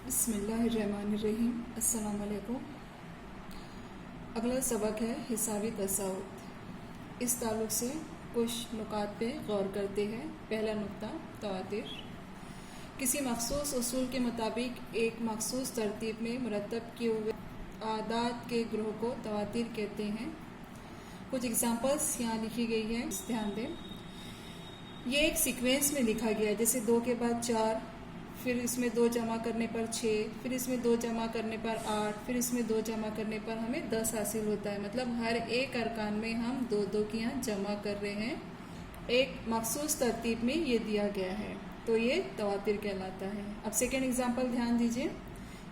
बिस्मिल्लाहिर्रहमानिर्रहीम। अस्सलाम वालेकुम। अगला सबक है हिसाबी तसाउत। इस ताल्लुक़ से कुछ नुकात पे गौर करते हैं। पहला नुक्ता तवातिर। किसी मखसूस उसूल के मुताबिक एक मखसूस तरतीब में मुरतब किए हुए आदात के ग्रोह को तवातिर कहते हैं। कुछ एग्जांपल्स यहाँ लिखी गई है, ध्यान दें। ये एक सीक्वेंस में लिखा गया है, जैसे 2 के बाद 4, फिर इसमें 2 जमा करने पर 6, फिर इसमें 2 जमा करने पर 8, फिर इसमें 2 जमा करने पर हमें 10 हासिल होता है। मतलब हर एक अरकान में हम 2-2 की यहाँ जमा कर रहे हैं। एक मखसूस तरतीब में ये दिया गया है, तो ये तवातिर कहलाता है। अब सेकेंड एग्जांपल ध्यान दीजिए।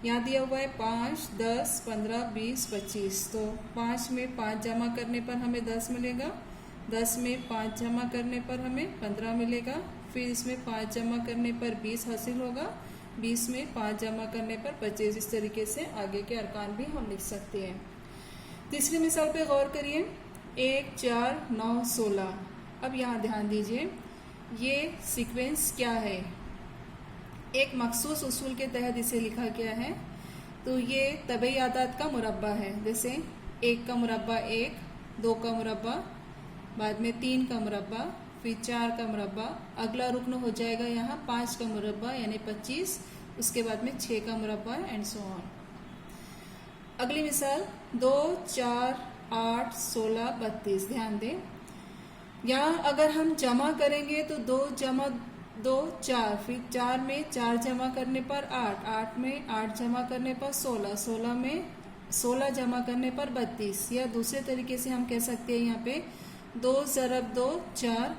यहाँ दिया हुआ है 5, 10, 15, 20, 25। तो 5 में 5 जमा करने पर हमें 10 मिलेगा, 10 में 5 जमा करने पर हमें 15 मिलेगा, फिर इसमें 5 जमा करने पर 20 हासिल होगा, 20 में 5 जमा करने पर 25। इस तरीके से आगे के अरकान भी हम लिख सकते हैं। तीसरी मिसाल पे गौर करिए। 1, 4, 9, 16। अब यहाँ ध्यान दीजिए, ये सीक्वेंस क्या है? एक मखसूस उसूल के तहत इसे लिखा गया है। तो ये तबई आदात का मुरब्बा है। जैसे 1 का मुरब्बा 1, 2 का मुरब्बा, बाद में 3 का मुरब्बा, फिर 4 का मुरब्बा। अगला रुकन हो जाएगा यहाँ 5 का मुरब्बा यानी 25, उसके बाद में 6 का मुरब्बा एंड सो ऑन। अगली मिसाल 2, 4, 8, 16, 32। ध्यान दें, यहाँ अगर हम जमा करेंगे तो 2 जमा 2 4, फिर 4 में 4 जमा करने पर 8, 8 में 8 जमा करने पर 16, 16 में 16 जमा करने पर 32। या दूसरे तरीके से हम कह सकते हैं यहाँ पे 2 ज़रब 2 4,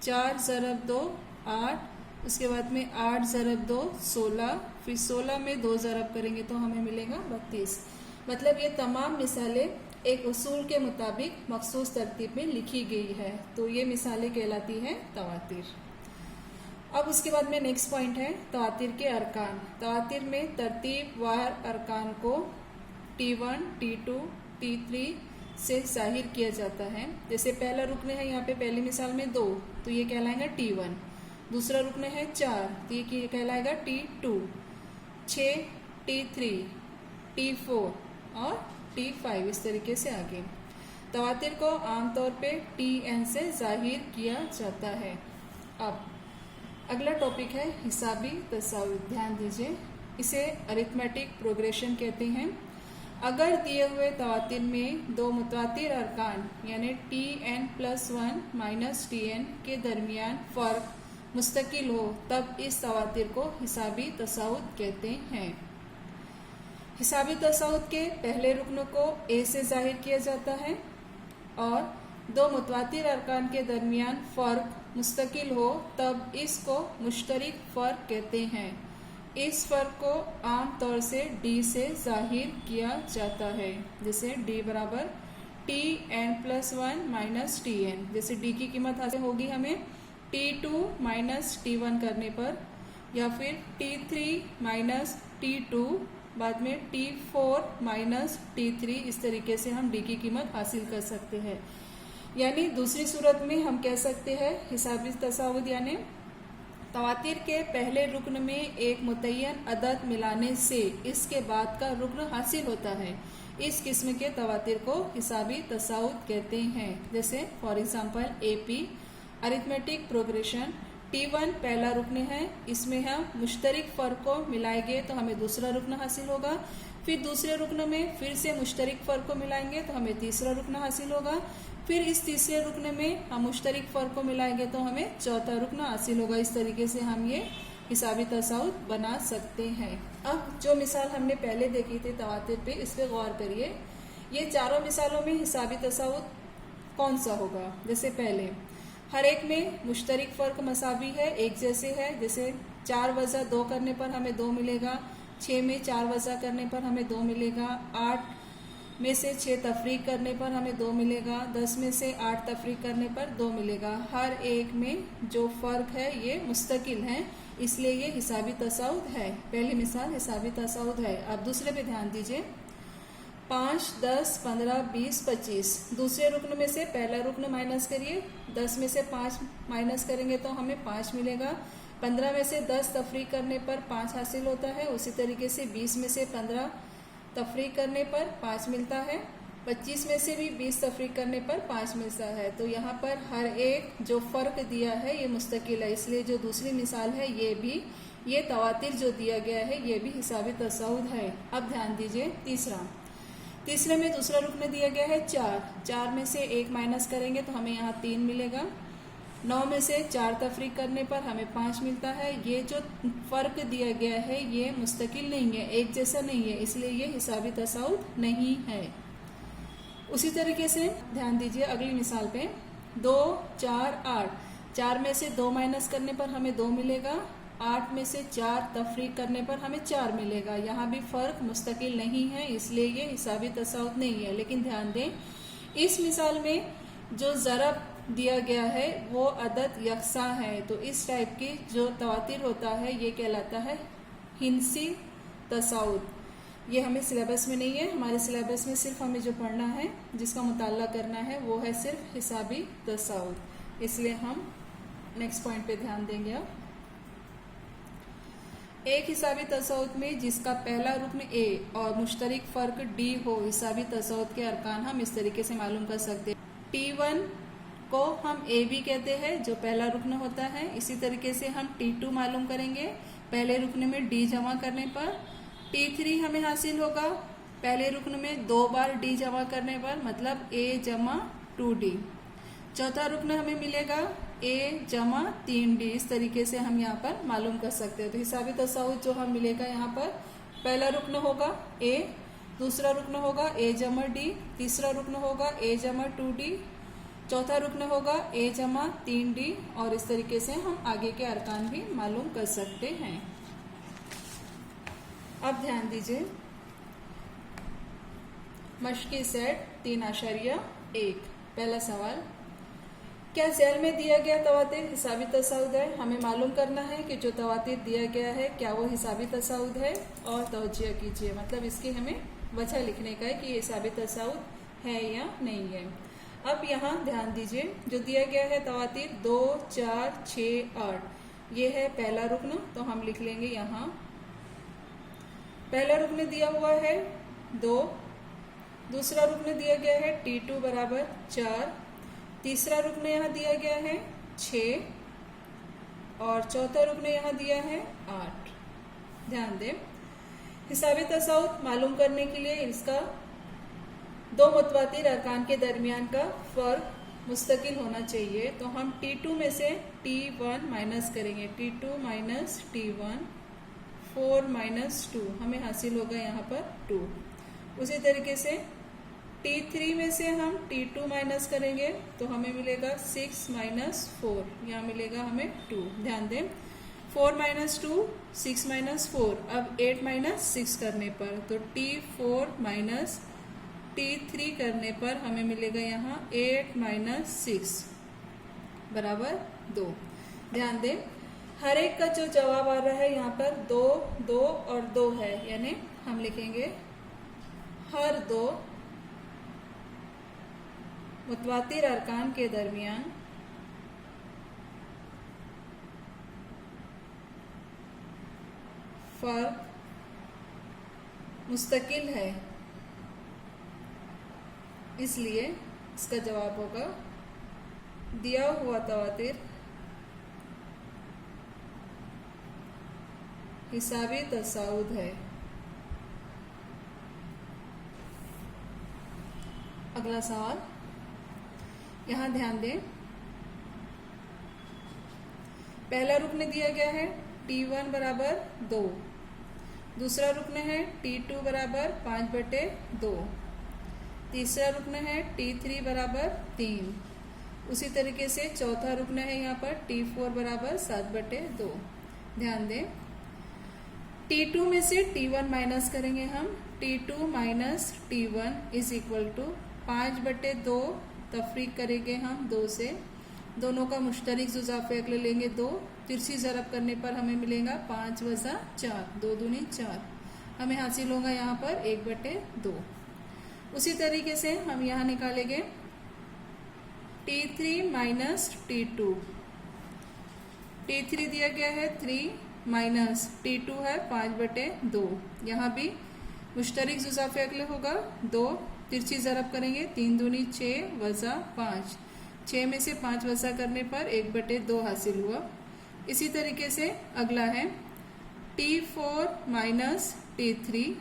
4 ज़रब 2 8, उसके बाद में 8 ज़रब 2 16, फिर 16 में 2 ज़रब करेंगे तो हमें मिलेगा 32। मतलब ये तमाम मिसालें एक उसूल के मुताबिक मखसूस तरतीब में लिखी गई है, तो ये मिसालें कहलाती हैं तवातिर। अब उसके बाद में नेक्स्ट पॉइंट है तवातिर के अरकान। तवातिर में तरतीब वार अरकान को T1, T2, T3 से जाहिर किया जाता है। जैसे पहला रुकन है यहाँ पे पहली मिसाल में 2, तो ये कहलाएगा T1। दूसरा रुकन है 4, तो ये कहलाएगा T2। 6 T3, T4 और T5। इस तरीके से आगे तवातिर को आमतौर पे Tn से जाहिर किया जाता है। अब अगला टॉपिक है हिसाबी तसाउत। ध्यान दीजिए, इसे अरिथमेटिक प्रोग्रेशन कहते हैं। अगर दिए हुए तवातिर में 2 मुतवातिर अरकान यानी Tn+1 - Tn के दरमियान फ़र्क मुस्तकिल हो, तब इस तवातिर को हिसाबी तसाउत कहते हैं। हिसाबी तसाउत के पहले रुकन को A से जाहिर किया जाता है और 2 मुतवातिर अरकान के दरमियान फ़र्क मुस्तकिल हो, तब इसको मुश्तरिक फ़र्क कहते हैं। इस फ़र्क को आम तौर से D से जाहिर किया जाता है। जैसे D बराबर Tn+1 - Tn। जैसे D की कीमत हासिल होगी हमें T2 - T1 करने पर, या फिर T3 - T2, बाद में T4 - T3। इस तरीके से हम D की कीमत हासिल कर सकते हैं। यानी दूसरी सूरत में हम कह सकते हैं हिसाबी तसाउत यानी तवातिर के पहले रुकन में एक मुतय्यन अदद मिलाने से इसके बाद का रुकन हासिल होता है। इस किस्म के तवातिर को हिसाबी तसाउत कहते हैं। जैसे for example AP arithmetic progression. T1 पहला रुकन है, इसमें हम मुश्तरिक फ़र्क को मिलाएंगे तो हमें दूसरा रुकन हासिल होगा। फिर दूसरे रुकन में फिर से मुश्तरिक फ़र्क को मिलाएंगे तो हमें तीसरा रुकन हासिल होगा। फिर इस तीसरे रुकन में हम मुश्तरिक फ़र्क को मिलाएंगे तो हमें चौथा रुकन हासिल होगा। इस तरीके से हम ये हिसाबी तसाउत बना सकते हैं। अब जो मिसाल हमने पहले देखी थी तवातिर पे, इस पर गौर करिए। ये चारों मिसालों में हिसाबी तसाउत कौन सा होगा? जैसे पहले हर एक में मुश्तरिक फ़र्क मसावी है, एक जैसे है। जैसे 4 वज़ा 2 करने पर हमें 2 मिलेगा, 6 में 4 वज़ा करने पर हमें 2 मिलेगा, 8 में से 6 तफरीक करने पर हमें 2 मिलेगा, 10 में से 8 तफरीक करने पर 2 मिलेगा। हर एक में जो फ़र्क है ये मुस्तकिल है, इसलिए ये हिसाबी तसाउत है। पहली मिसाल हिसाबी तसाउत है। अब दूसरे पे ध्यान दीजिए। 5, 10, 15, 20, 25। दूसरे रुकन में से पहला रुकन माइनस करिए, 10 में से 5 माइनस करेंगे तो हमें 5 मिलेगा। 15 में से 10 तफरीक करने पर 5 हासिल होता है। उसी तरीके से 20 में से 15 तफरीक करने पर 5 मिलता है। 25 में से भी 20 तफरीक करने पर 5 मिलता है। तो यहाँ पर हर एक जो फ़र्क दिया है ये मुस्तकिल है, इसलिए जो दूसरी मिसाल है ये तवातिर जो दिया गया है ये भी हिसाबी तसाउद है। अब ध्यान दीजिए तीसरे में दूसरा रुकन दिया गया है 4 में से 1 माइनस करेंगे तो हमें यहाँ 3 मिलेगा। 9 में से 4 तफरीक करने पर हमें 5 मिलता है। ये जो फ़र्क दिया गया है ये मुस्तकिल नहीं है, एक जैसा नहीं है, इसलिए ये हिसाबी तसाउद नहीं है। उसी तरीके से ध्यान दीजिए अगली मिसाल पे 2, 4, 8। 4 में से 2 माइनस करने पर हमें 2 मिलेगा। 8 में से 4 तफरीक करने पर हमें 4 मिलेगा। यहाँ भी फ़र्क मुस्तकिल नहीं है, इसलिए ये हिसाबी तसाउद नहीं है। लेकिन ध्यान दें इस मिसाल में जो ज़रब दिया गया है वो अदद यकसा है, तो इस टाइप की जो तवातिर होता है ये कहलाता है हिंसी तसाउद। ये हमें सिलेबस में नहीं है, हमारे सिलेबस में सिर्फ हमें जो पढ़ना है जिसका मुताला करना है वो है सिर्फ हिसाबी तसाउद। इसलिए हम नेक्स्ट पॉइंट पे ध्यान देंगे। अब एक हिसाबी तसाउद में जिसका पहला रुकन ए और मुश्तरक फ़र्क डी हो, हिसाबी तसाउद के अरकान हम इस तरीके से मालूम कर सकते हैं। T1 को हम ए भी कहते हैं जो पहला रुकन होता है। इसी तरीके से हम T2 मालूम करेंगे पहले रुकन में डी जमा करने पर। T3 हमें हासिल होगा पहले रुकन में 2 बार डी जमा करने पर, मतलब a जमा 2d। चौथा रुकन हमें मिलेगा a जमा 3d। इस तरीके से हम यहाँ पर मालूम कर सकते हैं। तो हिसाबी तसाउद जो हम मिलेगा यहाँ पर पहला रुकन होगा a, दूसरा रुकन होगा a जमा d, तीसरा रुकन होगा a जमा 2d, चौथा रुकन होगा a जमा 3d, और इस तरीके से हम आगे के अरकान भी मालूम कर सकते हैं। अब ध्यान दीजिए मश्की सेट 3.1। पहला सवाल, क्या ज़ैल में दिया गया तवातिर हिसाबी तसाउद है? हमें मालूम करना है कि जो तवातिर दिया गया है क्या वो हिसाबी तसाउद है, और तवज्जो कीजिए, मतलब इसकी हमें वजह लिखने का है कि ये हिसाबी तसाउद है या नहीं है। अब यहाँ ध्यान दीजिए जो दिया गया है तवातिर 2, 4, 6, 8, ये है पहला रुकन, तो हम लिख लेंगे यहाँ पहला रुकन दिया हुआ है 2, दूसरा रुकन दिया गया है T2 बराबर 4, तीसरा रुकन यहाँ दिया गया है 6, और चौथा रुकन यहाँ दिया है 8। ध्यान दें हिसाबी तसाउद मालूम करने के लिए इसका दो मुतवातिर अरकान के दरमियान का फ़र्क मुस्तकिल होना चाहिए। तो हम T2 में से T1 माइनस करेंगे, T2 माइनस T1, 4 माइनस 2, हमें हासिल होगा यहाँ पर 2। उसी तरीके से T3 में से हम T2 माइनस करेंगे तो हमें मिलेगा 6 माइनस 4, यहाँ मिलेगा हमें 2। ध्यान दें 4 माइनस 2, 6 माइनस 4, अब 8 माइनस 6 करने पर, तो T4 माइनस T3 करने पर हमें मिलेगा यहाँ 8 माइनस 6 बराबर 2। ध्यान दें हर एक का जो जवाब आ रहा है यहाँ पर 2, 2 और 2 है, यानी हम लिखेंगे हर दो मुतवातिर अरकान के दरमियान फ़र्क मुस्तकिल है, इसलिए इसका जवाब होगा दिया हुआ तवातिर हिसाबी तसाउद है। अगला सवाल, यहाँ ध्यान दें पहला रुकन दिया गया है T1 बराबर 2, दूसरा रुकन है T2 बराबर 5/2, तीसरा रुकन है T3 बराबर 3, उसी तरीके से चौथा रुकन है यहाँ पर T4 बराबर 7/2। ध्यान दें T2 में से T1 माइनस करेंगे हम, T2 minus T1 is equal to 5/2, तफरीक करेंगे हम 2 से, दोनों का मुश्तरक जुज़ाफ़े ले लेंगे 2, तिरछी ज़रब करने पर हमें मिलेगा 5 + 4, 2 दूनी 4, हमें हासिल होगा यहाँ पर 1/2। उसी तरीके से हम यहाँ निकालेंगे T3 माइनस T2, T3 दिया गया है 3 माइनस T2 है 5/2। यहाँ भी मुश्तरिक जुज़ाफ़े अगले होगा 2, तिरछी ज़रब करेंगे 3 दूनी 6 वज़ा 5, 6 में से 5 वज़ा करने पर 1/2 हासिल हुआ। इसी तरीके से अगला है T4 माइनस T3।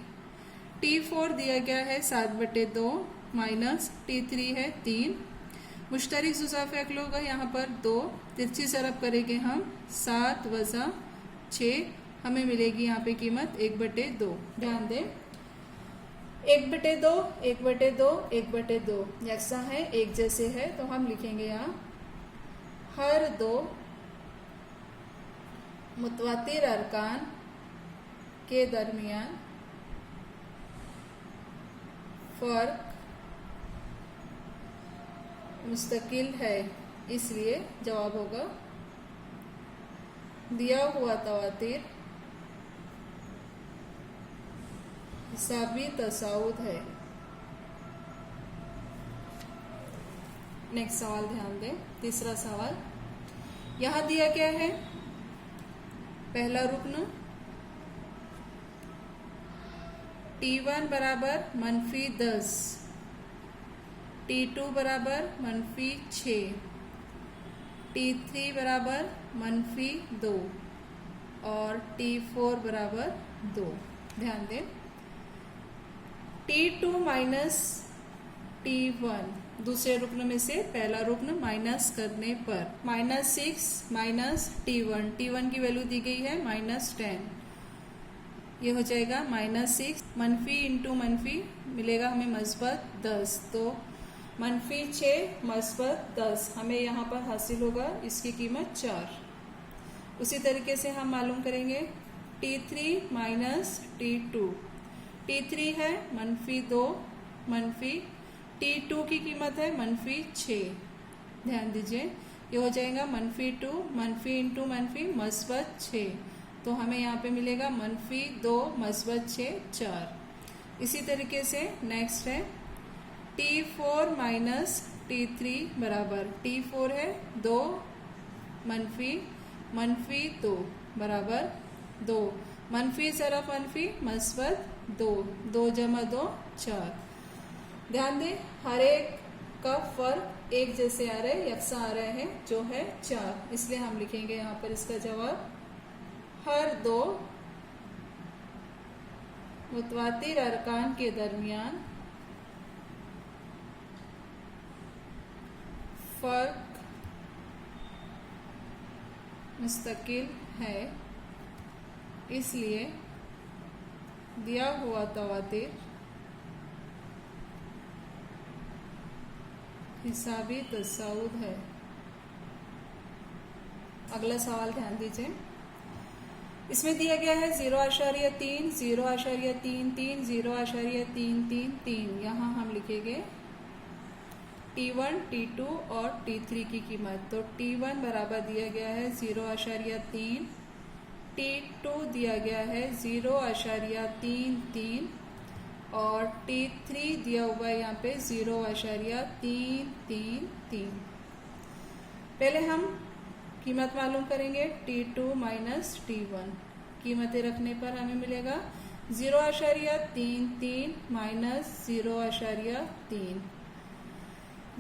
T4 दिया गया है 7/2 माइनस T3 है 3, मुश्तरिक जुज़ाफ़े अगले होगा यहाँ पर 2, तिरछी ज़रब करेंगे हम 7 वज़ा 6, हमें मिलेगी यहाँ पे कीमत 1/2। ध्यान दें 1/2 1/2 1/2 यकसा है, एक जैसे है, तो हम लिखेंगे यहाँ हर दो मुतवातिर अरकान के दरमियान फ़र्क मुस्तकिल है, इसलिए जवाब होगा दिया हुआ तवातीर हिसाबी तसाउद है। नेक्स्ट सवाल ध्यान दें, तीसरा सवाल यहाँ दिया गया है पहला रुकन T1 बराबर -10, T2 बराबर -6, T3 बराबर -2 और T4 बराबर 2। ध्यान दें T2 माइनस T1 दूसरे रुकन में से पहला रुकन माइनस करने पर -6 माइनस T1 की वैल्यू दी गई है -10, ये हो जाएगा -6, मनफी इंटू मनफी मिलेगा हमें मस्बत 10, तो -6 मस्बत 10 हमें यहाँ पर हासिल होगा, इसकी कीमत 4। उसी तरीके से हम मालूम करेंगे T3 माइनस T2। T3 है -2 मनफी, T2 की कीमत है -6। ध्यान दीजिए ये हो जाएगा -2 मनफी इंटू मनफी मस्बत 6, तो हमें यहाँ पे मिलेगा -2 मस्बत 6 4। इसी तरीके से नेक्स्ट है T4 माइनस T3 बराबर T4 है 2 मनफी 2 बराबर 2, मनफी ज़रफ़ मनफी मस्बत 2, 2 जमा 2 4। ध्यान दें हर एक का फर्क एक जैसे आ रहे हैं, यकसा आ रहे हैं, जो है 4, इसलिए हम लिखेंगे यहाँ पर इसका जवाब हर दो मुतवातिर अरकान के दरमियान फ़र्क मुस्तकिल है, इसलिए दिया हुआ तवातीर हिसाबी तसाउद है। अगला सवाल ध्यान दीजिए, इसमें दिया गया है 0.3 0.33 0.333। यहाँ हम लिखेंगे T1 T2 और T3 की कीमत। तो T1 बराबर दिया गया है 0.3, T2 दिया गया है 0.33 और T3 दिया हुआ है यहाँ पे 0.333। पहले हम कीमत मालूम करेंगे T2 माइनस T1। कीमतें रखने पर हमें मिलेगा 0.33 माइनस 0.3।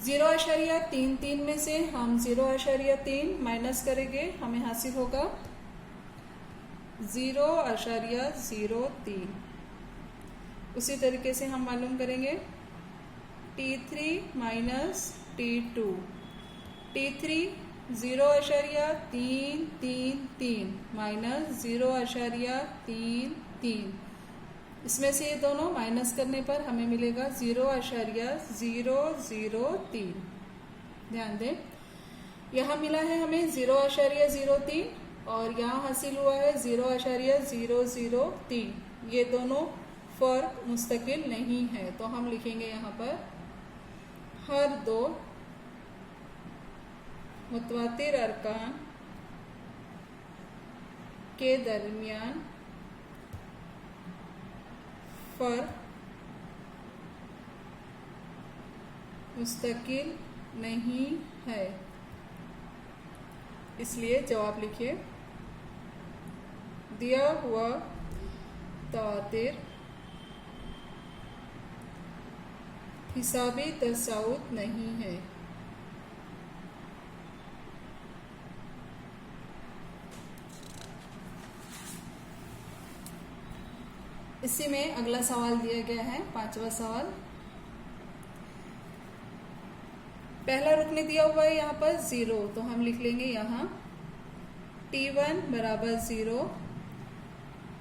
0.33 में से हम 0.3 माइनस करेंगे, हमें हासिल होगा 0.03। उसी तरीके से हम मालूम करेंगे T3 minus T2। T3 0.333 minus 0.33, इसमें से ये दोनों माइनस करने पर हमें मिलेगा 0.003। ध्यान दें यहाँ मिला है हमें 0.03 और यहाँ हासिल हुआ है 0.003। ये दोनों फ़र्क मुस्तकिल नहीं है, तो हम लिखेंगे यहाँ पर हर दो मुतवातिर अरकान के दरमियान फ़र्क मुस्तकिल नहीं है, इसलिए जवाब लिखिए, दिया हुआ तवातिर हिसाबी तसाउत नहीं है। इसी में अगला सवाल दिया गया है, 5वां सवाल। पहला रुकने दिया हुआ है यहाँ पर 0, तो हम लिख लेंगे यहाँ T1 बराबर 0,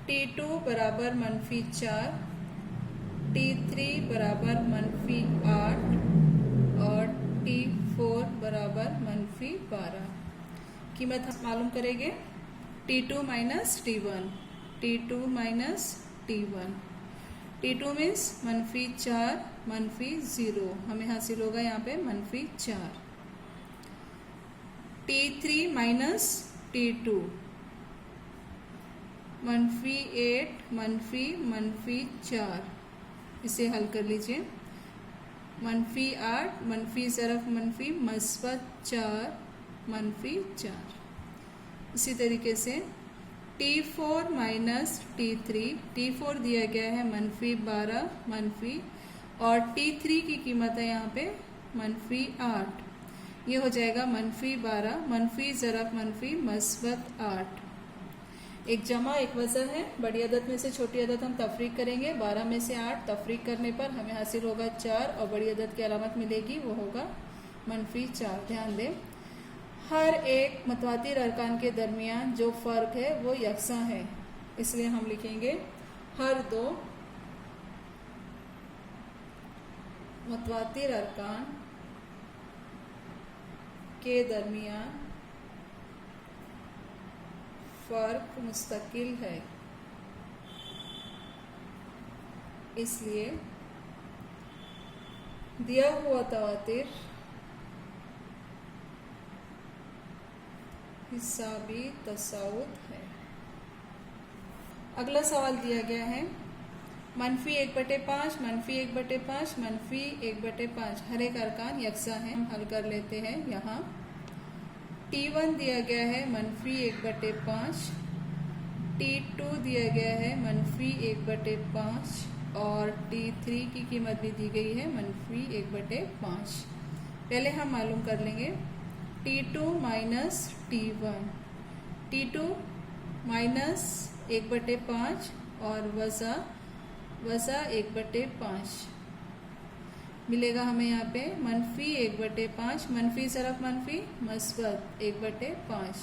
T2 बराबर -4, T3 बराबर -8 और T4 बराबर -12। कीमत हम मालूम करेंगे, T2 minus T1, T2 minus T1। T2 means -4 -0, हमें हासिल होगा यहाँ पे -4। T3 माइनस T2 -8 -4, इसे हल कर लीजिए। -8 मनफी ज़रफ़ मनफी मस्बत 4 -4। इसी तरीके से T4 माइनस T3, T4 दिया गया है -12 मनफी, और T3 की कीमत है यहाँ पे -8। ये हो जाएगा -12 मनफी ज़रफ़ मनफी मस्बत 8। एक जमा एक वज़न है, बड़ी अदद में से छोटी अदद हम तफरीक करेंगे। 12 में से 8 तफरीक करने पर हमें हासिल होगा 4, और बड़ी अदद की अलामत मिलेगी, वो होगा -4। ध्यान दें, हर एक मुतवातिर अरकान के दरमियान जो फ़र्क है वो यकसां है, इसलिए हम लिखेंगे हर दो मुतवातिर अरकान के दरमियान फ़र्क मुस्तकिल है, इसलिए दिया हुआ तवातिर हिसाबी तसाउत है। अगला सवाल दिया गया है, -1/5 -1/5 -1/5, हर एक अरकान यकसा हैं। हम हल कर लेते हैं। यहाँ T1 दिया गया है -1/5, T2 दिया गया है -1/5 और T3 की कीमत भी दी गई है -1/5। पहले हम मालूम कर लेंगे T2 minus T1, T2 minus 1/5 और वज़ा 1/5 मिलेगा हमें यहाँ पे -1/5, मनफी ज़रफ़ मनफी मस्बत 1/5,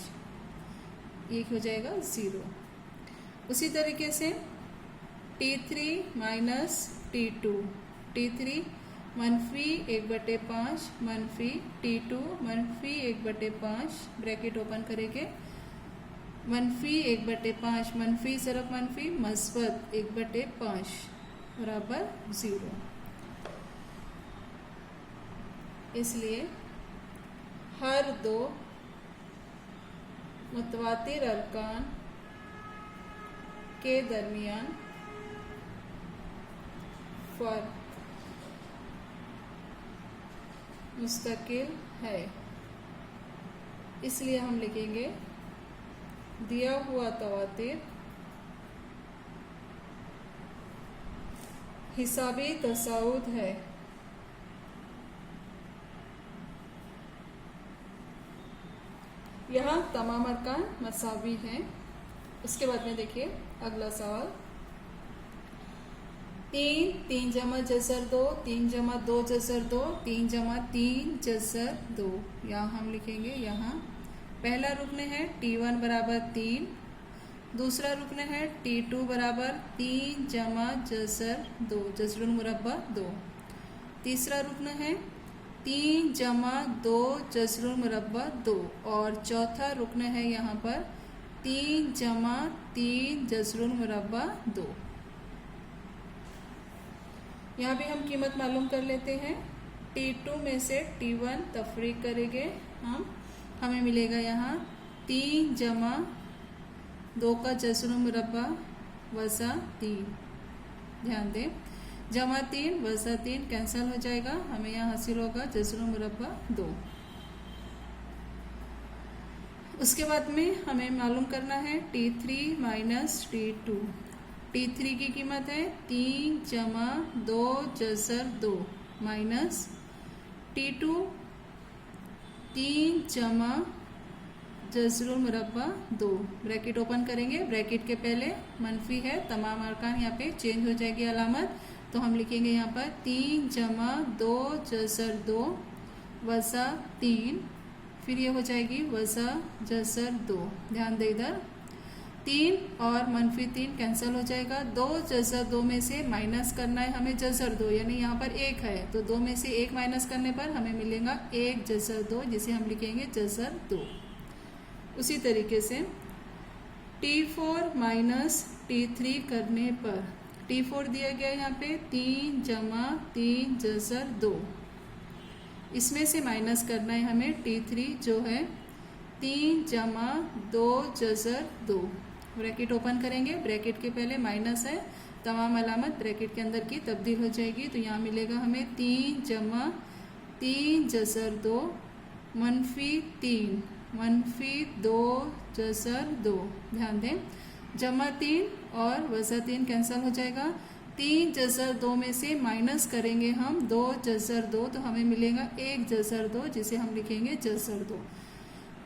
ये हो जाएगा 0। उसी तरीके से T3 माइनस T2, T3 -1/5 मनफी T2 -1/5, ब्रैकेट ओपन करेंगे, -1/5 मनफी ज़रफ़ मनफी मस्बत 1/5 बराबर 0। इसलिए हर दो मुतवातिर अरकान के दरमियान फ़र्क मुस्तकिल है, इसलिए हम लिखेंगे दिया हुआ तवातिर हिसाबी तसाउत है। यहाँ तमाम अरकान मसावी हैं। उसके बाद में देखिए अगला सवाल, 3 जमा जज़र 2, 3 जमा 2 जज़र 2, 3 जमा 3 जज़र 2। यहाँ हम लिखेंगे, यहाँ पहला रुकन है T1 बराबर 3, दूसरा रुकन है T2 बराबर 3 जमा जज़र 2, जज़रुल मुरब्बा 2। तीसरा रुकन है 3 जमा 2 जज़रुल मुरब्बा 2, और चौथा रुकन है यहाँ पर 3 जमा 3 जज़रुल मुरब्बा 2। यहाँ भी हम कीमत मालूम कर लेते हैं। T2 में से T1 तफरीक करेंगे हमें मिलेगा यहाँ 3 जमा 2 का जज़रुल मुरब्बा वज़ा 3। ध्यान दें, जमा 3 वज़ा 3 कैंसिल हो जाएगा, हमें यहाँ हासिल होगा जज़रुल मुरब्बा 2। उसके बाद में हमें मालूम करना है T3 माइनस T2। T3 की कीमत है 3 जमा 2 जसर 2 माइनस T2 3 जमा जसरुल मुरब्बा 2। ब्रैकेट ओपन करेंगे, ब्रैकेट के पहले मनफी है, तमाम अरकान यहाँ पे चेंज हो जाएगी अलामत, तो हम लिखेंगे यहाँ पर 3 जमा 2 जसर 2 वसा 3, फिर ये हो जाएगी वसा जसर 2। ध्यान दे इधर 3 और मनफी 3 कैंसिल हो जाएगा। 2 जसर 2 में से माइनस करना है हमें जसर 2, यानी यहाँ पर 1 है तो 2 में से 1 माइनस करने पर हमें मिलेगा 1 जसर 2, जिसे हम लिखेंगे जसर 2। उसी तरीके से T4 माइनस T3 करने पर T4 दिया गया यहाँ पे 3 जमा 3 जसर 2, इसमें से माइनस करना है हमें T3 जो है 3 जमा 2 जसर 2। ब्रैकेट ओपन करेंगे, ब्रैकेट के पहले माइनस है, तमाम अलामत ब्रैकेट के अंदर की तब्दील हो जाएगी, तो यहाँ मिलेगा हमें 3 जमा 3 जसर 2 मनफी 3 मनफी 2 जसर 2। ध्यान दें जमा 3 और वसा 3 कैंसिल हो जाएगा। 3 जसर 2 में से माइनस करेंगे हम 2 जसर 2, तो हमें मिलेगा 1 जसर 2, जिसे हम लिखेंगे जसर 2।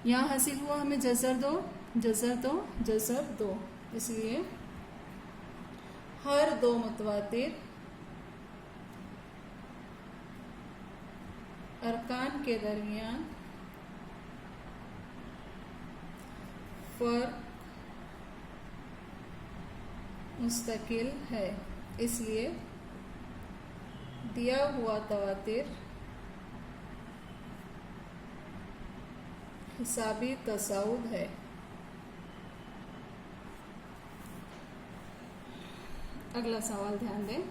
यहाँ हासिल हुआ हमें जसर 2 जसर 2 जसर 2। इसलिए हर दो मुतवातिर अरकान के दरमियान फर्क मुस्तकिल है, इसलिए दिया हुआ तवातिर हिसाबी तसाउद है। अगला सवाल ध्यान दें,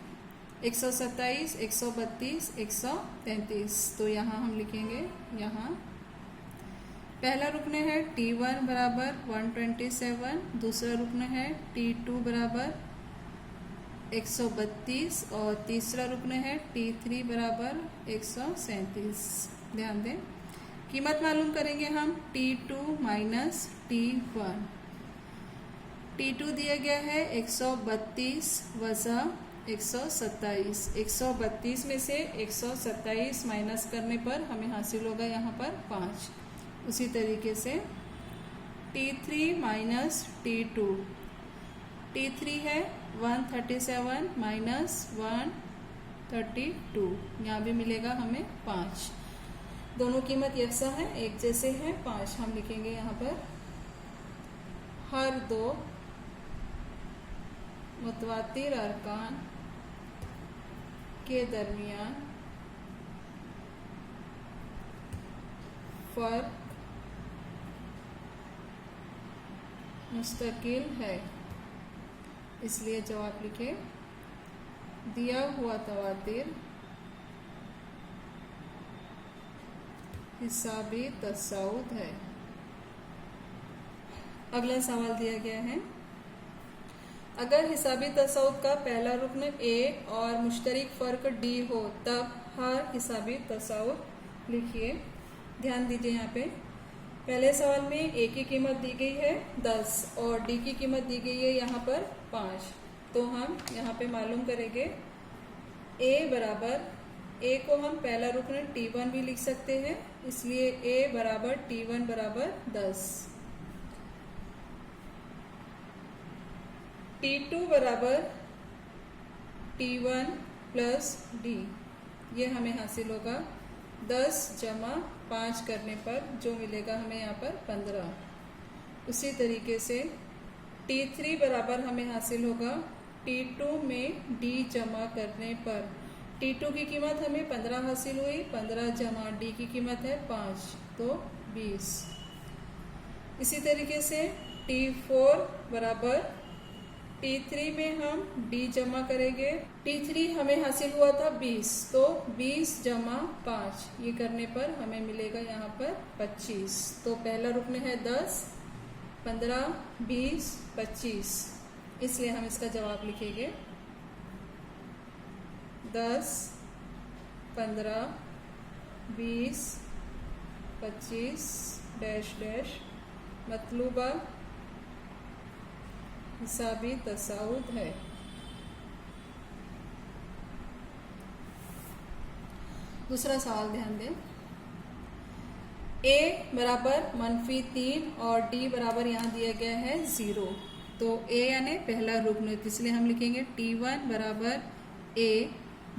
127, 132, 133। तो यहाँ हम लिखेंगे, यहाँ पहला रुकन है T1 बराबर 127, दूसरा रुकन है T2 बराबर 132 और तीसरा रुकन है T3 बराबर 137। ध्यान दें कीमत मालूम करेंगे हम T2 माइनस T1। T2 दिया गया है 132 वसा 127। 132 में से 127 माइनस करने पर हमें हासिल होगा यहाँ पर 5। उसी तरीके से T3 माइनस T2। T3 है 137 माइनस 132, यहाँ भी मिलेगा हमें 5। दोनों कीमत यकसा है, एक जैसे हैं, 5 हम लिखेंगे यहाँ पर। हर दो मुतवातिर अरकान के दरमियान फर्क मुस्तकिल है, इसलिए जवाब लिखे दिया हुआ तवातिर हिसाबी तसाउद है। अगला सवाल दिया गया है, अगर हिसाबी तसाउद का पहला रुकन A और मुश्तरक फ़र्क D हो तब हर हिसाबी तसाउद लिखिए। ध्यान दीजिए यहाँ पे पहले सवाल में A की कीमत दी गई है 10 और D की कीमत दी गई है यहाँ पर 5। तो हम यहाँ पे मालूम करेंगे A बराबर, A को हम पहला रुकन T1 भी लिख सकते हैं, इसलिए A बराबर T1 बराबर 10। T2 बराबर T1 प्लस D, ये हमें हासिल होगा 10 जमा 5 करने पर जो मिलेगा हमें यहाँ पर 15। उसी तरीके से T3 बराबर हमें हासिल होगा T2 में D जमा करने पर। T2 की कीमत हमें 15 हासिल हुई, 15 जमा D की कीमत है 5, तो 20। इसी तरीके से T4 बराबर T3 में हम D जमा करेंगे। T3 हमें हासिल हुआ था 20, तो 20 जमा 5, ये करने पर हमें मिलेगा यहाँ पर 25। तो पहला रुकन है 10, 15, 20, 25, इसलिए हम इसका जवाब लिखेंगे 10, 15, 20, 25 डैश डैश मतलूबा हिसाबी तसाउद है। दूसरा सवाल ध्यान दें। a बराबर -3 और d बराबर यहाँ दिया गया है 0। तो a यानी पहला रुकन, इसलिए हम लिखेंगे t1 बराबर a,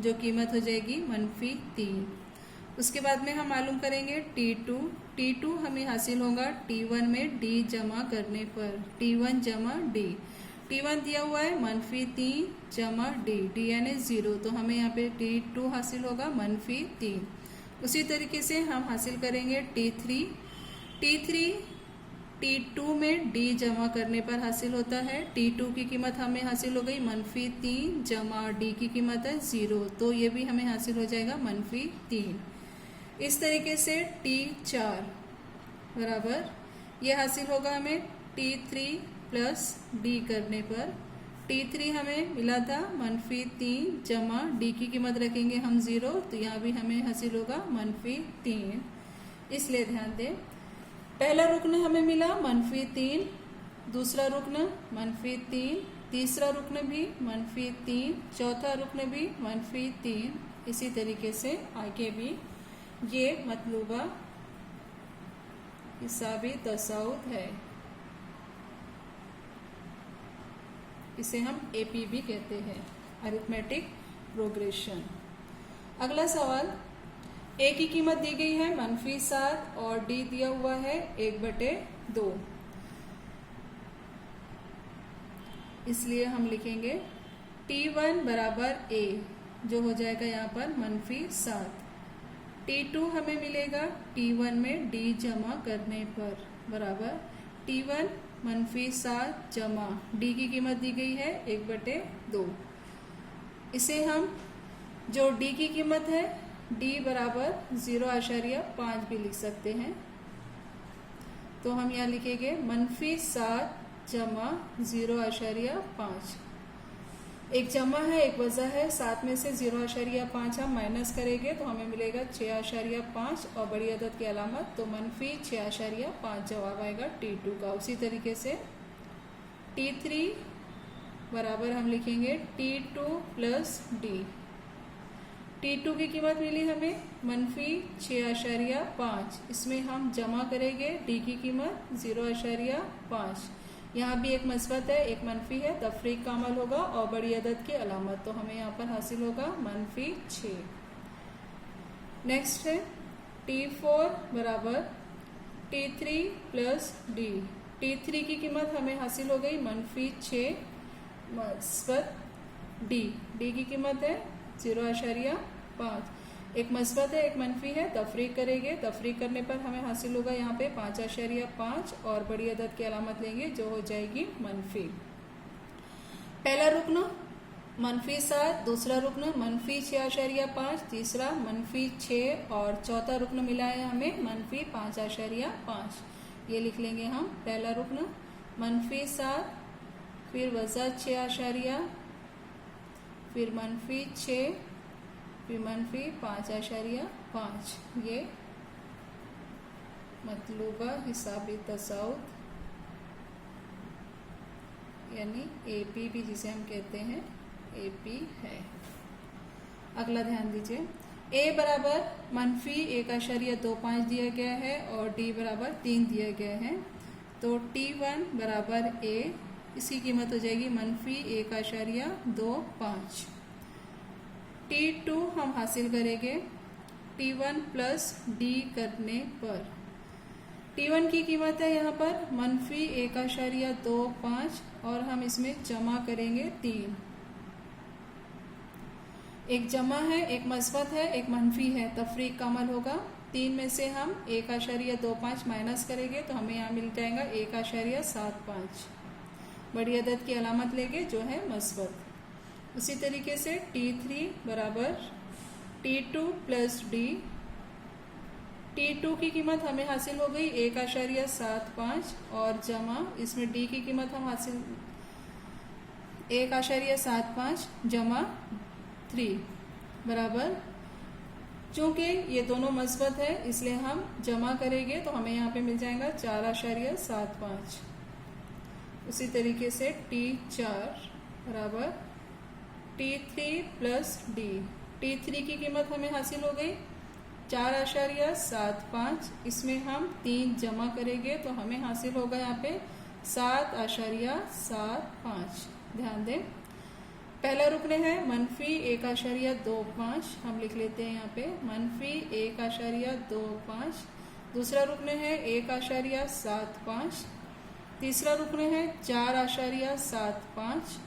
जो कीमत हो जाएगी -3। उसके बाद में हम मालूम करेंगे t2 हमें हासिल होगा t1 में d जमा करने पर, t1 जमा d। t1 दिया हुआ है -3 जमा d यानी 0, तो हमें यहाँ पे t2 हासिल होगा -3। उसी तरीके से हम हासिल करेंगे t3 t2 में d जमा करने पर हासिल होता है। t2 की कीमत हमें हासिल हो गई -3 जमा d की कीमत है 0, तो ये भी हमें हासिल हो जाएगा -3। इस तरीके से t4 बराबर ये हासिल होगा हमें t3 प्लस d करने पर। t3 हमें मिला था -3 जमा d की कीमत रखेंगे हम 0, तो यहाँ भी हमें हासिल होगा -3। इसलिए ध्यान दें, पहला रुकन हमें मिला -3, दूसरा रुकन -3, तीसरा रुकन भी -3, चौथा रुकन भी -3। इसी तरीके से आगे भी ये मतलूबा हिसाबी तसाउद है। इसे हम AP भी कहते हैं, अरिथमेटिक प्रोग्रेशन। अगला सवाल, A की कीमत दी गई है -7 और D दिया हुआ है 1/2। इसलिए हम लिखेंगे t1 बराबर A, जो हो जाएगा यहाँ पर -7। t2 हमें मिलेगा t1 में d जमा करने पर, बराबर t1 -7 जमा d की कीमत दी गई है 1/2। इसे हम जो d की कीमत है d बराबर 0.5 भी लिख सकते हैं। तो हम यहाँ लिखेंगे -7 जमा 0.5। एक जमा है एक वज़ा है, 7 में से 0.5 हम माइनस करेंगे तो हमें मिलेगा 6.5 और बड़ी अदद की अलामत, तो -6.5 जवाब आएगा t2 का। उसी तरीके से t3 बराबर हम लिखेंगे t2 प्लस d। t2 की कीमत मिली हमें -6.5, इसमें हम जमा करेंगे d की कीमत 0.5। यहाँ भी एक मस्बत है एक मनफी है, तफरीक का अमल होगा और बड़ी अदद की अलामत, तो हमें यहाँ पर हासिल होगा -6। नेक्स्ट है t4 बराबर t3 प्लस d। t3 की कीमत हमें हासिल हो गई -6 मस्बत d की कीमत है 0.5। एक मस्बत है एक मनफी है, तफरीक करेंगे, तफरीक करने पर हमें हासिल होगा यहाँ पे 5.5 और बड़ी अदद की अलामत लेंगे जो हो जाएगी मनफी। पहला रुकन -7, दूसरा रुकन -6.5, तीसरा -6 और चौथा रुकन मिला है हमें -5.5। ये लिख लेंगे हम। पहला रुकन -7, फिर वज़ा 6.5, फिर -6, फिर -5.5। ये मतलूबा हिसाबी तसाउद यानी AP भी जिसे हम कहते हैं AP है। अगला ध्यान दीजिए, A बराबर -1.25 दिया गया है और D बराबर 3 दिया गया है। तो t1 बराबर A, इसकी कीमत हो जाएगी -1.25। t2 हम हासिल करेंगे t1 प्लस d करने पर। t1 की कीमत है यहाँ पर -1.25 और हम इसमें जमा करेंगे 3। एक जमा है एक मस्बत है एक मनफी है, तफरीक का अमल होगा। 3 में से हम 1.25 माइनस करेंगे तो हमें यहाँ मिल जाएगा 1.75। बड़ी अदद की अलामत लेंगे जो है मस्बत। उसी तरीके से t3 बराबर t2 प्लस d। t2 की कीमत हमें हासिल हो गई 1.75 और जमा इसमें d की कीमत हम हासिल 1.75 जमा 3 बराबर चूँकि ये दोनों मस्बत है इसलिए हम जमा करेंगे तो हमें यहाँ पे मिल जाएगा 4.75। उसी तरीके से T4 बराबर T3 प्लस D। T3 की कीमत हमें हासिल हो गई 4.75। इसमें हम 3 जमा करेंगे तो हमें हासिल होगा यहाँ पे 7.75। ध्यान दें, पहला रुकन है -1.25, हम लिख लेते हैं यहाँ पे -1.25। दूसरा रुकन है 1.75। तीसरा रुकन है 4.75।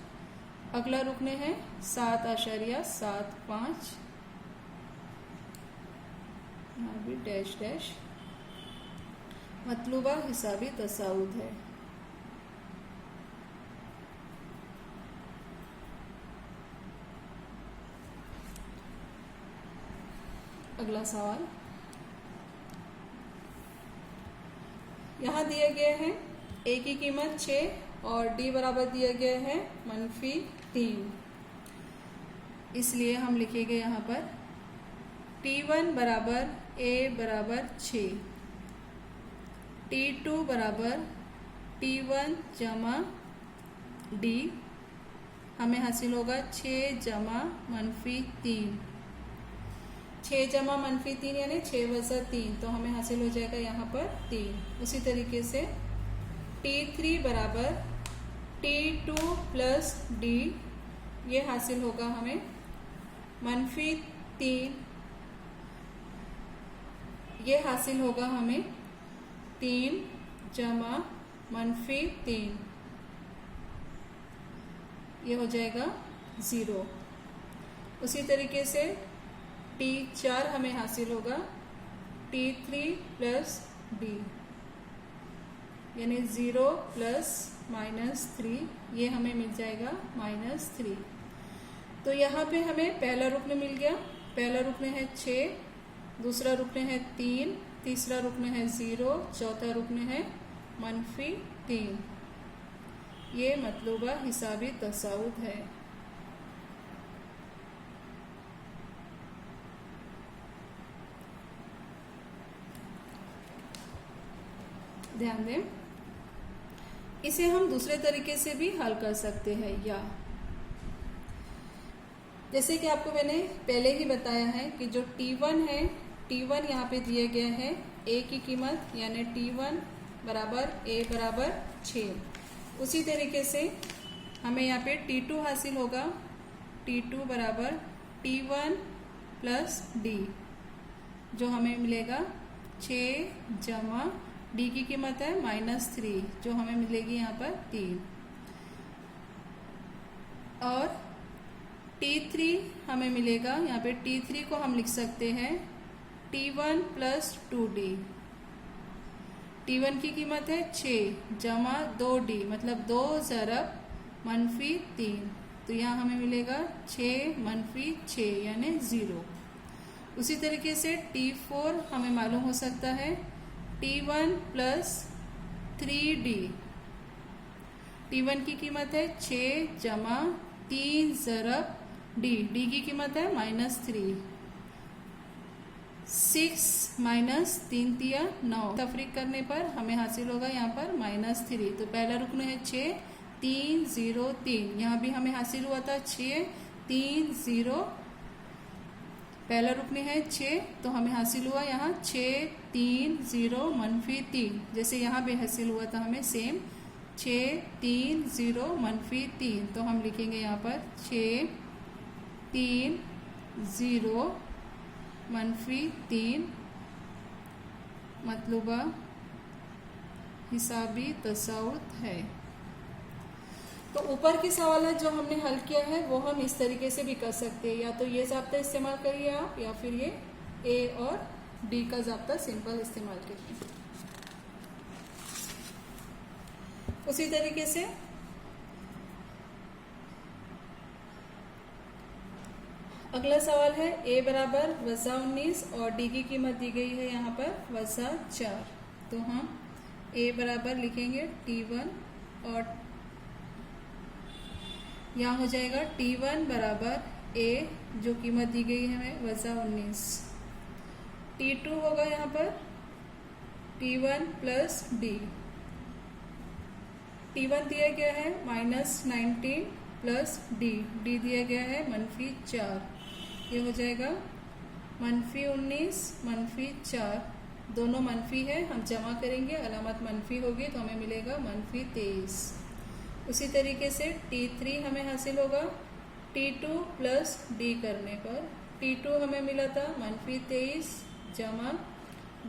अगला रुकन है 7.75। यहाँ भी डैश डैश मतलूबा हिसाबी तसाउद है। अगला सवाल यहाँ दिए गए हैं ए की कीमत 6 और डी बराबर दिया गया है -3। इसलिए हम लिखेंगे यहाँ पर T1 बराबर A बराबर 6, T2 बराबर T1 जमा D। हमें हासिल होगा 6 जमा -3। 6 जमा -3 यानी 6 + 3, तो हमें हासिल हो जाएगा यहाँ पर 3। उसी तरीके से T3 बराबर T2 प्लस D, ये हासिल होगा हमें -3। ये हासिल होगा हमें 3 जमा -3, ये हो जाएगा 0। उसी तरीके से T4 हमें हासिल होगा T3 प्लस D, यानी 0 प्लस -3, ये हमें मिल जाएगा -3। तो यहाँ पे हमें पहला रुकन मिल गया। पहला रुकन है 6, दूसरा रुकन है 3, तीसरा रुकन है 0, चौथा रुकन है -3। ये मतलूबा हिसाबी तसाउद है। ध्यान दें, इसे हम दूसरे तरीके से भी हल कर सकते हैं, या जैसे कि आपको मैंने पहले ही बताया है कि जो T1 है, T1 यहाँ पे दिया गया है A की कीमत, यानी T1 बराबर A बराबर 6। उसी तरीके से हमें यहाँ पे T2 हासिल होगा, T2 बराबर T1 प्लस D, जो हमें मिलेगा 6 जमा D की कीमत है -3, जो हमें मिलेगी यहाँ पर 3। और T3 हमें मिलेगा, यहाँ पे T3 को हम लिख सकते हैं T1 प्लस 2D। T1 की कीमत है 6 जमा 2D, मतलब 2 ज़रब -3, तो यहाँ हमें मिलेगा 6 - 6 यानी 0। उसी तरीके से T4 हमें मालूम हो सकता है T1 प्लस 3D। T1 की कीमत है 6 जमा 3 ज़रब D, D की कीमत है -3, 6 - 3 तिया 9, तफरीक करने पर हमें हासिल होगा यहाँ पर -3। तो पहला रुकन है 6 3 0 3, यहाँ भी हमें हासिल हुआ था 6 3 0। पहला रुकन है 6, तो हमें हासिल हुआ यहाँ 6 3 0 -3, जैसे यहाँ भी हासिल हुआ था हमें सेम 6 3 0 -3। तो हम लिखेंगे यहाँ पर 6 3 0 -3, मतलूबा हिसाबी तसाउद है। तो ऊपर के सवाल जो हमने हल किया है वो हम इस तरीके से भी कर सकते हैं, या तो ये ज़ाब्ता इस्तेमाल करिए आप, या फिर ये ए और डी का ज़ाब्ता सिंपल इस्तेमाल करिए। उसी तरीके से अगला सवाल है ए बराबर -19 और डी की कीमत दी गई है यहाँ पर -4। तो हम ए बराबर लिखेंगे T1 और यहाँ हो जाएगा T1 बराबर A, जो कीमत दी गई है हमें -19। T2 होगा यहाँ पर T1 प्लस D। T1 दिया गया है -19 प्लस D दिया गया है -4। ये हो जाएगा -19 -4, दोनों मनफी है, हम जमा करेंगे, अलामत मनफी होगी तो हमें मिलेगा -23। उसी तरीके से T3 हमें हासिल होगा T2 प्लस D करने पर। T2 हमें मिला था -23 जमा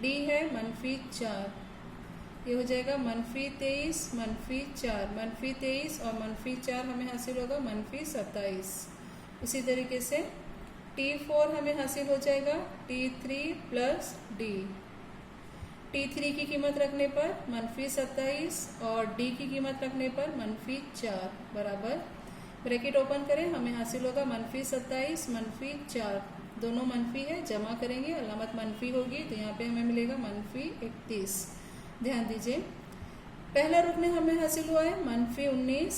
D है -4, ये हो जाएगा -23 -4, -23 और -4 हमें हासिल होगा -27। उसी तरीके से T4 हमें हासिल हो जाएगा T3 प्लस D। T3 की कीमत रखने पर -27 और D की कीमत रखने पर -4 बराबर, ब्रैकेट ओपन करें, हमें हासिल होगा -27 -4, दोनों मनफी है, जमा करेंगे, अलामत मनफी होगी तो यहाँ पे हमें मिलेगा -31। ध्यान दीजिए, पहला रुकने हमें हासिल हुआ है -19,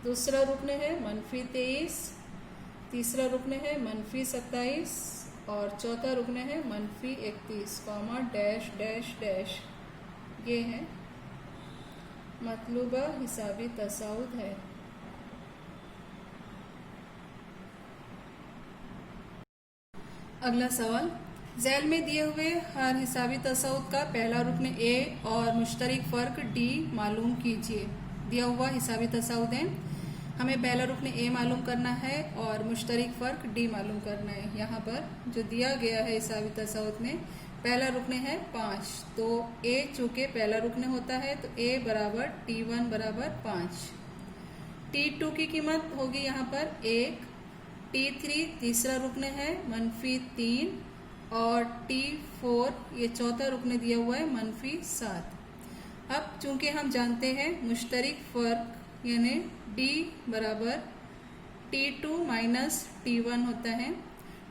दूसरा रुकने है -23, तीसरा रुकने है -27 और चौथा रुकने है -31, कॉमा डैश डैश डैश। ये है मतलूबा हिसाबी तसाउद है। अगला सवाल, झैल में दिए हुए हर हिसाबी तसाउद का पहला रुकन ए और मुश्तरक फ़र्क डी मालूम कीजिए। दिया हुआ हिसाबी तसाउद है, हमें पहला रुकन ए मालूम करना है और मुश्तरक फ़र्क डी मालूम करना है। यहाँ पर जो दिया गया है हिसाबी तसाउद में, पहला रुकन है 5, तो ए चूँकि पहला रुकन होता है तो ए बराबर T1 बराबर 5। T2 की कीमत होगी यहाँ पर 1, T3 तीसरा रुकन है -3 और T4 ये चौथा रुकन दिया हुआ है -7। अब चूंकि हम जानते हैं मुश्तरक फ़र्क यानी D बराबर T2 माइनस T1 होता है।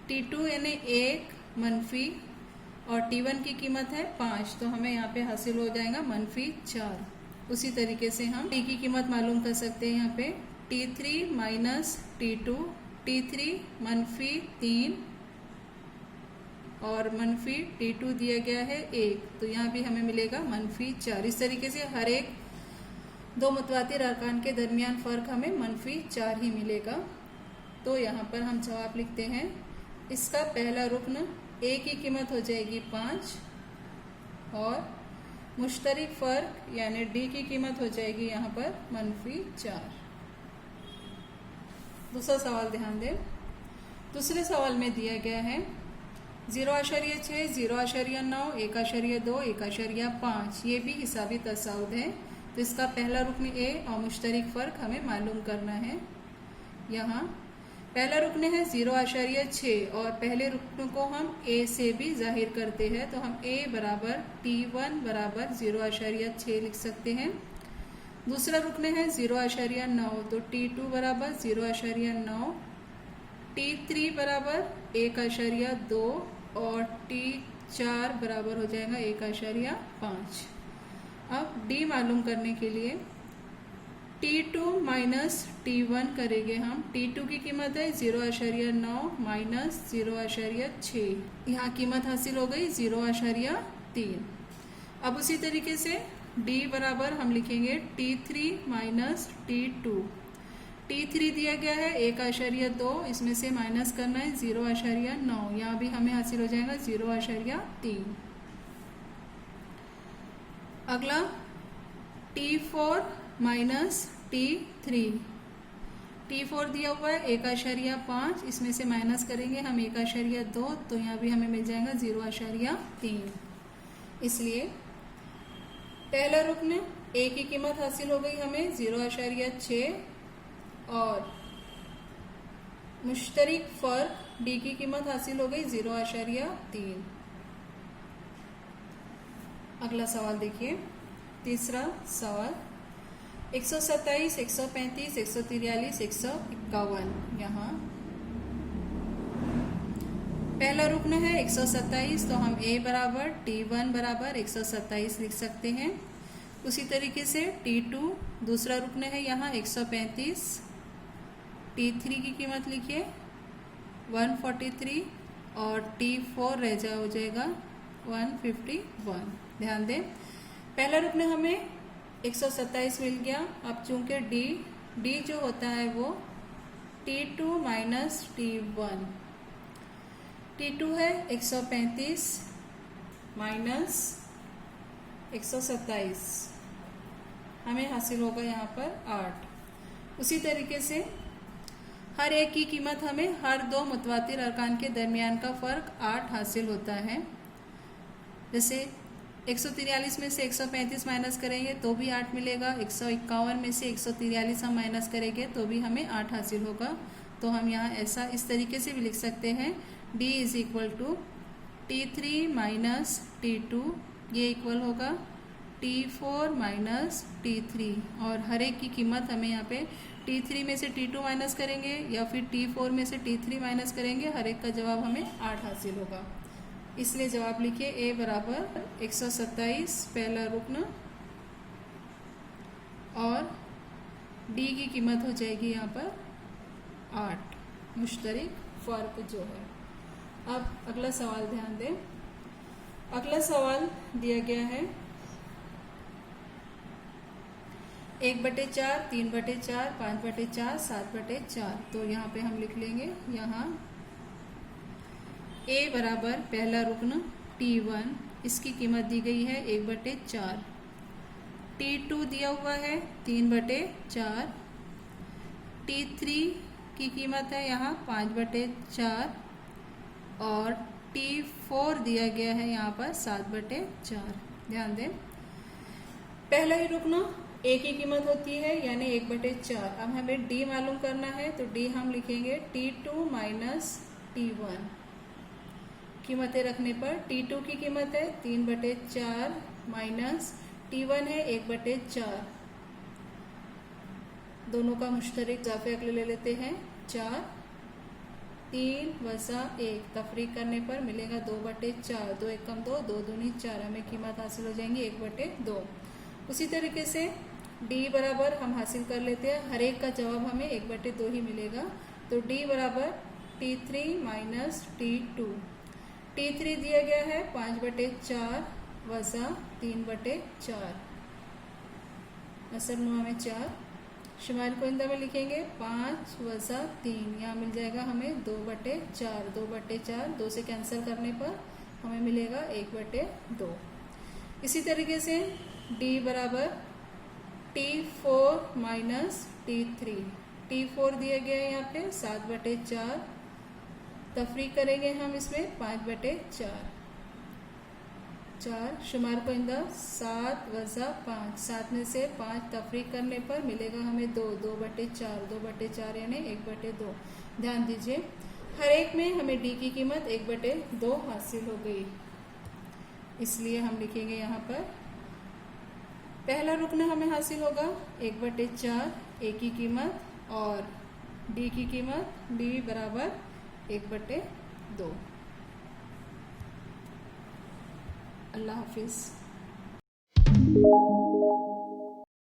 T2 यानी 1 मनफी और T1 की कीमत है 5, तो हमें यहाँ पे हासिल हो जाएगा -4। उसी तरीके से हम T की कीमत मालूम कर सकते हैं। यहाँ पे T3 माइनस T2, T3 -3 और -T2 दिया गया है 1, तो यहाँ भी हमें मिलेगा -4। इस तरीके से हर एक दो मुतवातिर अरकान के दरमियान फ़र्क हमें -4 ही मिलेगा। तो यहाँ पर हम जवाब लिखते हैं, इसका पहला रुकन ए की कीमत हो जाएगी 5 और मुश्तरक फ़र्क यानी डी की कीमत हो जाएगी यहाँ पर -4। दूसरा सवाल ध्यान दें, दूसरे सवाल में दिया गया है 0.6, 0.9, 1.2, 1.5, ये भी हिसाबी तसाउद है। तो इसका पहला रुकन ए और मुश्तरक फ़र्क हमें मालूम करना है। यहाँ पहला रुकन है 0.6 और पहले रुकन को हम ए से भी जाहिर करते हैं, तो हम ए बराबर T1 बराबर 0.6 लिख सकते हैं। दूसरा रुकन है 0.9, तो T2 बराबर 0.9, T3 बराबर 1.2 और T4 बराबर हो जाएगा 1.5। अब D मालूम करने के लिए T2 माइनस T1 करेंगे हम। T2 की कीमत है 0.9 माइनस 0.6, यहाँ कीमत हासिल हो गई 0.3। अब उसी तरीके से D बराबर हम लिखेंगे T3 माइनस T2। T3 दिया गया है 1.2, इसमें से माइनस करना है 0.9, यहाँ भी हमें हासिल हो जाएगा 0.3। अगला T4 माइनस T3। T4 दिया हुआ है 1.5, इसमें से माइनस करेंगे हम 1.2, तो यहाँ भी हमें मिल जाएगा 0.3। इसलिए पहला रुकन ए की कीमत हासिल हो गई हमें 0.6 और मुश्तरक फ़र्क डी की कीमत हासिल हो गई 0.3। अगला सवाल देखिए, तीसरा सवाल 127, 135, 143, 151। यहाँ पहला रुकन है 127, तो हम ए बराबर T1 बराबर 127 लिख सकते हैं। उसी तरीके से T2 दूसरा रुकन है यहाँ 135, T3 की कीमत लिखिए 143 और T4 रह हो जाएगा 151। ध्यान दें, पहला रुकन हमें 127 मिल गया। अब चूंकि डी जो होता है वो T2 माइनस T1, T2 है 135 माइनस 127, हमें हासिल होगा यहाँ पर 8। उसी तरीके से हर एक की कीमत हमें हर दो मुतवातिर अरकान के दरमियान का फ़र्क 8 हासिल होता है। जैसे 143 में से 135 माइनस करेंगे तो भी 8 मिलेगा, 151 में से 143 हम माइनस करेंगे तो भी हमें 8 हासिल होगा। तो हम यहाँ ऐसा इस तरीके से भी लिख सकते हैं, D is equal to T3 minus T2, ये इक्वल होगा T4 माइनस T3। और हर एक की कीमत हमें यहाँ पे T3 में से T2 माइनस करेंगे या फिर T4 में से T3 माइनस करेंगे, हर एक का जवाब हमें 8 हासिल होगा। इसलिए जवाब लिखिए A बराबर 127 पहला रुकन, और D की कीमत हो जाएगी यहाँ पर 8, मुश्तरिक फ़र्क जो है। अब अगला सवाल ध्यान दें। अगला सवाल दिया गया है 1/4, 3/4, 5/4, 7/4। तो यहाँ पे हम लिख लेंगे, यहाँ A बराबर पहला रुकन T1, इसकी कीमत दी गई है 1/4, T2 दिया हुआ है 3/4, T3 की कीमत है यहाँ 5/4 और T4 दिया गया है यहाँ पर 7/4। ध्यान दें, पहला ही रुकना A की कीमत होती है यानी 1/4। अब हमें D मालूम करना है तो D हम लिखेंगे T2 माइनस T1। कीमतें रखने पर T2 की कीमत है 3/4 माइनस T1 है 1/4। दोनों का मुश्तरिक इजाफे अगले ले लेते हैं, 4, 3 वज़ा 1, तफरीक करने पर मिलेगा 2/4, 2 1 कम 2, 2 दूनी 4, हमें कीमत हासिल हो जाएंगी 1/2। उसी तरीके से D बराबर हम हासिल कर लेते हैं, हर एक का जवाब हमें 1/2 ही मिलेगा। तो D बराबर T3 माइनस T2, T3 दिया गया है 5/4 वज़ा 3/4, असरनुमा में 4, शुमार कोइंदा में लिखेंगे 5 वज़ा 3, यहाँ मिल जाएगा हमें 2/4, 2/4, 2 से कैंसिल करने पर हमें मिलेगा 1/2। इसी तरीके से D बराबर T4 माइनस T3, T4 दिया गया है यहाँ पे 7/4, तफरीक करेंगे हम इसमें 5/4, 4, शुमार को इंदा 7 वज़ा 5, 7 में से 5 तफरीक करने पर मिलेगा हमें 2, 2/4, 2/4 यानी 1/2। ध्यान दीजिए, हर एक में हमें D की कीमत 1/2 हासिल हो गई, इसलिए हम लिखेंगे यहाँ पर पहला रुकन हमें हासिल होगा 1/4 A की कीमत और D की कीमत D बराबर 1/2। अल्लाह हाफिज़।